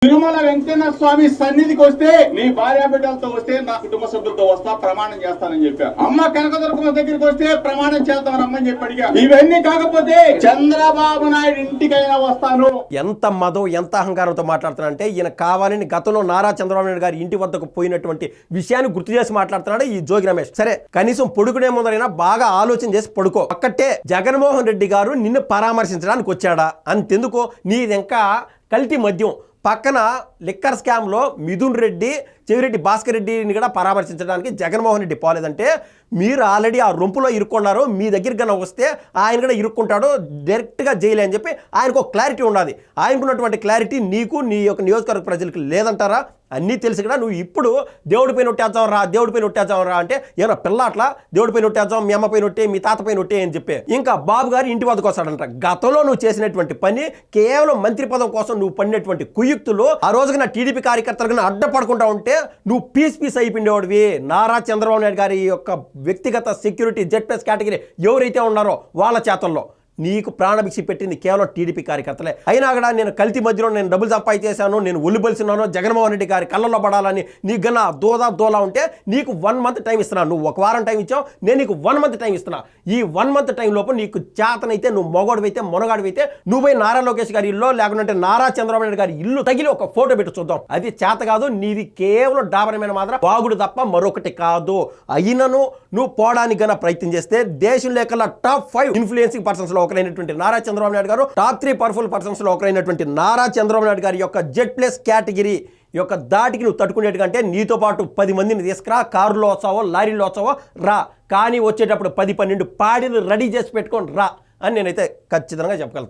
తిరుమల వెంకన్న స్వామి సన్నిధికి వస్తే నీ భార్య బిడ్డలతో వస్తే నా కుటుంబ సభ్యులతో వస్తా ప్రమాణం చేస్తానని చెప్పారు. అమ్మ కనకదుర్గమ్మ దగ్గరికి వస్తే ప్రమాణం చేద్దామని అమ్మని చెప్పి అడిగా. ఇవన్నీ కాకపోతే చంద్రబాబు నాయుడు ఇంటికైనా వస్తాను. ఎంత మదం ఎంత అహంకారంతో మాట్లాడుతున్నాడంటే ఈయన కావాలని గతంలో నారా చంద్రబాబు నాయుడు గారి ఇంటి వద్దకు పోయినటువంటి విషయాన్ని గుర్తు చేసి మాట్లాడుతున్నాడు ఈ జోగి రమేష్. సరే కనీసం పడుకునే ముందరైనా బాగా ఆలోచన చేసి పడుకో. ఒక్కటే జగన్మోహన్ రెడ్డి గారు నిన్ను పరామర్శించడానికి వచ్చాడా? అంతెందుకు నీదింకా కల్తీ మద్యం పక్కన లిక్కర్ స్కామ్లో మిథున్ రెడ్డి చెవిరెడ్డి భాస్కర్ రెడ్డిని కూడా పరామర్శించడానికి జగన్మోహన్ రెడ్డి పోలేదంటే మీరు ఆల్రెడీ ఆ రొంపులో ఇరుక్కున్నారు. మీ దగ్గరికి కన్నా వస్తే ఆయన కూడా ఇరుక్కుంటాడు, డైరెక్ట్గా జైలు అని చెప్పి ఆయనకు ఒక క్లారిటీ ఉండాలి. ఆయనకున్నటువంటి క్లారిటీ నీకు నీ యొక్క నియోజకవర్గ ప్రజలకు లేదంటారా? అన్నీ తెలిసి కూడా నువ్వు ఇప్పుడు దేవుడిపై నొట్టేద్దాం రా, దేవుడిపై నొట్టేద్దాం రా అంటే ఏమన్నా పిల్ల అట్లా దేవుడిపై నొట్టేద్దాం, మీ అమ్మపై నొట్టే, మీ తాతపై నొట్టే అని చెప్పి ఇంకా బాబు గారు ఇంటి వద్దకు వస్తాడంట. గతంలో నువ్వు చేసినటువంటి పని కేవలం మంత్రి పదం కోసం నువ్వు పడినటువంటి కుయుక్తులు ఆ రోజున టీడీపీ కార్యకర్తలకు అడ్డపడకుండా ఉంటే నువ్వు పీస్ అయిపోయిండేవాడివి. నారా చంద్రబాబు నాయుడు గారి యొక్క వ్యక్తిగత సెక్యూరిటీ ZPS కేటగిరీ ఎవరైతే ఉన్నారో వాళ్ళ చేతల్లో నీకు ప్రాణభిక్షి పెట్టింది కేవలం టీడీపీ కార్యకర్తలే. అయినా కూడా నేను కల్తీ మధ్యలో నేను డబ్బులు సంపాదించేశాను, నేను ఒలిబలిసినాను, జగన్మోహన్ రెడ్డి గారి కళ్ళల్లో పడాలని నీకు గన్నా దోలా ఉంటే నీకు 1 మంత్ టైం ఇస్తున్నాను. నువ్వు 1 వారం టైం ఇచ్చావు, నేను నీకు 1 మంత్ టైం ఇస్తున్నా. ఈ 1 మంత్ టైం లోపు నీకు చేతనైతే నువ్వు మొగోడివైతే మొనగాడివైతే నువ్వే నారా లోకేష్ గారి ఇల్లు లేకుంటే నారా చంద్రబాబు నాయుడు గారి ఇల్లు తగిలి ఒక ఫోటో పెట్టి చూద్దాం. అది చేత కాదు, నీది కేవలం డాబరమైన మాత్రం బాగుడు తప్ప మరొకటి కాదు. అయినను నువ్వు పోవడానికి గన ప్రయత్నం చేస్తే దేశంలో కల్లా టాప్ 5 ఇన్ఫ్లుయెన్సింగ్ పర్సన్స్ లో ఒకరైనటువంటి నారా చంద్రబాబు నాయుడు గారు, టాప్ 3 పవర్ఫుల్ పర్సన్స్ లో ఒకరైనటువంటి నారా చంద్రబాబు నాయుడు గారి యొక్క ZPS కేటగిరీ యొక్క దాటికి నువ్వు తట్టుకునేట్టుకంటే నీతో పాటు 10 మందిని తీసుకురా. కారులో వచ్చావో లారీలో వచ్చావో రా, కానీ వచ్చేటప్పుడు 10-12 పాడిని రెడీ చేసి పెట్టుకొని రా అని నేనైతే ఖచ్చితంగా చెప్పగలుగుతాను.